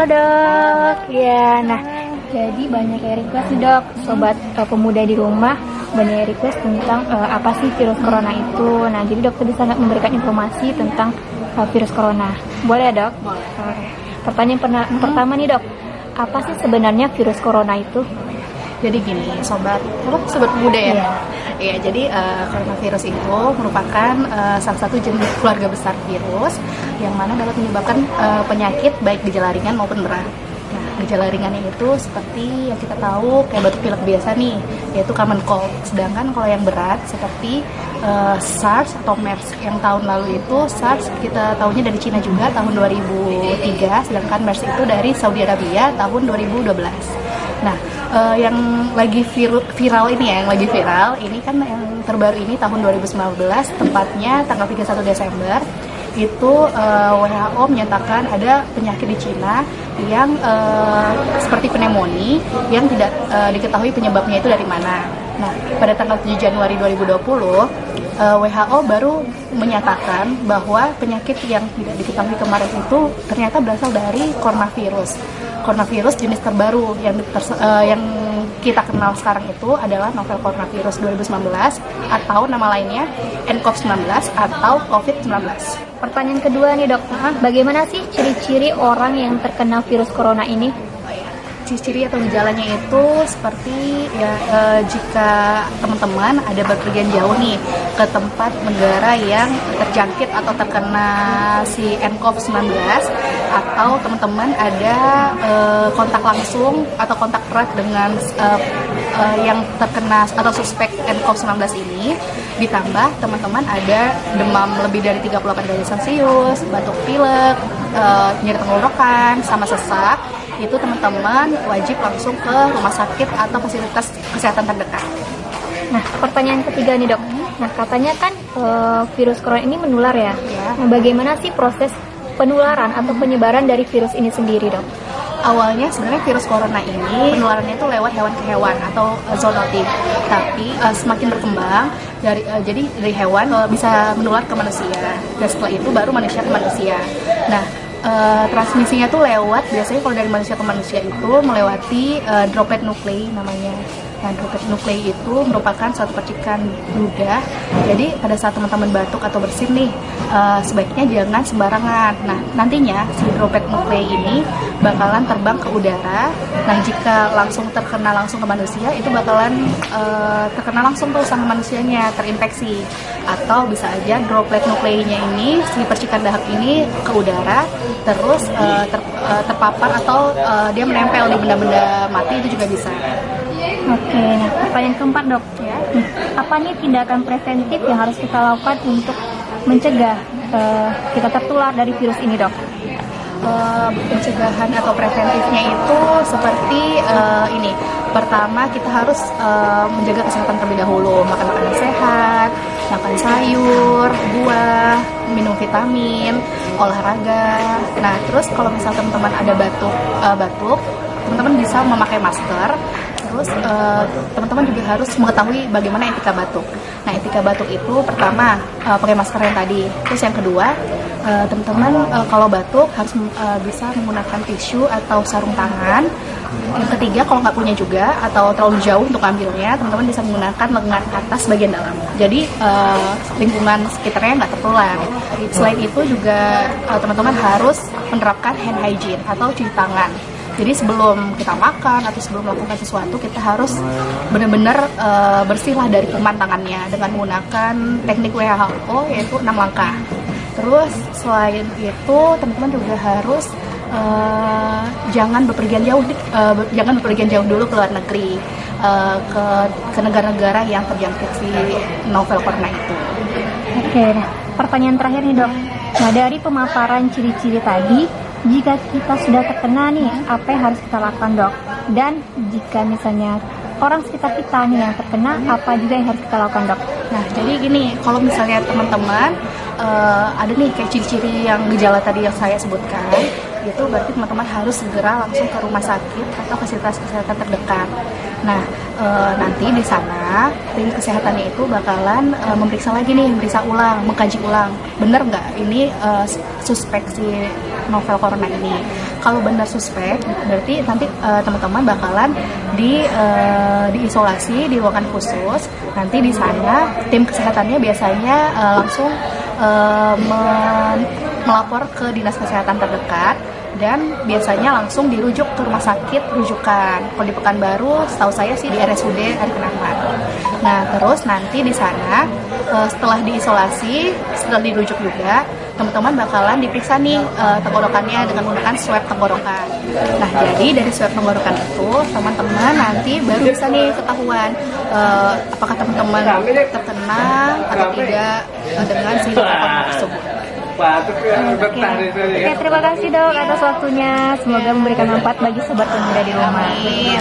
Halo dok, ya nah jadi banyak yang request nih dok, sobat pemuda di rumah banyak yang request tentang apa sih virus corona itu. Nah jadi dokter bisa nggak memberikan informasi tentang virus corona? Boleh ya dok? Oke. Pertanyaan pertama nih dok, apa sih sebenarnya virus corona itu? Jadi gini, sobat pemuda ya. Iya. Iya, jadi coronavirus itu merupakan salah satu jenis keluarga besar virus yang mana dapat menyebabkan penyakit baik gejala ringan maupun berat. Nah, gejala ringannya itu seperti yang kita tahu kayak batuk pilek biasa nih, yaitu common cold. Sedangkan kalau yang berat seperti SARS atau MERS yang tahun lalu itu SARS kita tahunya dari Cina juga tahun 2003, sedangkan MERS itu dari Saudi Arabia tahun 2012. Nah, yang lagi viral ini ya, yang lagi viral ini kan yang terbaru ini tahun 2019, tepatnya tanggal 31 Desember itu WHO menyatakan ada penyakit di Cina yang seperti pneumonia yang tidak diketahui penyebabnya itu dari mana. Nah, pada tanggal 7 Januari 2020 WHO baru menyatakan bahwa penyakit yang tidak diketahui kemarin itu ternyata berasal dari coronavirus jenis terbaru yang kita kenal sekarang itu adalah novel coronavirus 2019 atau nama lainnya nCoV-19 atau COVID-19. Pertanyaan kedua nih dok, bagaimana sih ciri-ciri orang yang terkena virus corona ini? Ciri-ciri atau gejalanya itu seperti ya jika teman-teman ada bepergian jauh nih ke tempat negara yang terjangkit atau terkena si nCoV-19, atau teman-teman ada kontak langsung atau kontak erat dengan yang terkena atau suspek nCoV-19 ini, ditambah teman-teman ada demam lebih dari 38 derajat Celcius, batuk pilek, nyeri tenggorokan, sama sesak, itu teman-teman wajib langsung ke rumah sakit atau fasilitas kesehatan terdekat. Nah, pertanyaan ketiga nih dok. Nah, katanya kan virus corona ini menular ya. Nah, bagaimana sih proses penularan atau penyebaran dari virus ini sendiri dok? Awalnya sebenarnya virus corona ini penularannya itu lewat hewan ke hewan atau zoonotik. Tapi semakin berkembang jadi dari hewan bisa menular ke manusia. Dan setelah itu baru manusia ke manusia. Nah, transmisinya tuh lewat, biasanya kalau dari manusia ke manusia itu melewati droplet nuklei namanya. Nah, droplet nuklei itu merupakan suatu percikan ludah. Jadi pada saat teman-teman batuk atau bersin nih, sebaiknya jangan sembarangan. Nah, nantinya si droplet nuklei ini bakalan terbang ke udara. Nah, jika langsung terkena langsung ke manusia, itu bakalan terkena langsung tuh sama manusianya, terinfeksi. Atau bisa aja droplet nukleinya ini, si percikan dahak ini ke udara, terus terpapar atau dia menempel di benda-benda mati, itu juga bisa. Oke, nah pertanyaan keempat dok, ya. Apa nih tindakan preventif yang harus kita lakukan untuk mencegah kita tertular dari virus ini dok? Pencegahan atau preventifnya itu seperti ini. Pertama, kita harus menjaga kesehatan terlebih dahulu, makan makanan sehat, makan sayur, buah, minum vitamin, olahraga. Nah, terus kalau misal teman-teman ada batuk, teman-teman bisa memakai masker. Terus teman-teman juga harus mengetahui bagaimana etika batuk. Nah, etika batuk itu pertama pakai masker yang tadi. Terus yang kedua, teman-teman kalau batuk harus bisa menggunakan tisu atau sarung tangan. Yang ketiga, kalau nggak punya juga atau terlalu jauh untuk ambilnya, teman-teman bisa menggunakan lengan atas bagian dalam. Jadi lingkungan sekitarnya nggak tertular. Selain itu juga teman-teman harus menerapkan hand hygiene atau cuci tangan. Jadi sebelum kita makan atau sebelum melakukan sesuatu, kita harus benar-benar bersihlah dari kuman tangannya dengan menggunakan teknik WHO, yaitu 6 langkah. Terus selain itu teman-teman juga harus jangan bepergian jauh dulu ke luar negeri, ke negara-negara yang terjangkit si novel corona itu. Oke, nah pertanyaan terakhir nih dok. Nah, dari pemaparan ciri-ciri tadi, jika kita sudah terkena nih, apa yang harus kita lakukan dok? Dan jika misalnya orang sekitar kita nih yang terkena, apa juga yang harus kita lakukan dok? Nah, jadi gini, kalau misalnya teman-teman ada nih kayak ciri-ciri yang gejala tadi yang saya sebutkan, itu berarti teman-teman harus segera langsung ke rumah sakit atau fasilitas kesehatan terdekat. Nah, nanti di sana tim kesehatannya itu bakalan memeriksa lagi nih, mengkaji ulang, bener nggak ini suspek si novel corona ini. Kalau benar suspek, berarti nanti teman-teman bakalan diisolasi di ruangan khusus. Nanti di sana tim kesehatannya biasanya langsung melapor ke dinas kesehatan terdekat dan biasanya langsung dirujuk ke rumah sakit rujukan. Kalau di Pekanbaru, setahu saya sih di RSUD Arifin Ahmad. Nah, terus nanti di sana setelah diisolasi, setelah dirujuk juga, teman-teman bakalan diperiksa nih tenggorokannya dengan menggunakan swab tenggorokan. Nah, jadi dari swab tenggorokan itu teman-teman nanti baru bisa nih ketahuan apakah teman-teman terkena atau tidak dengan si corona tersebut. Oke, terima kasih dok atas waktunya. Semoga memberikan manfaat bagi sobat pemuda di rumah. Amin.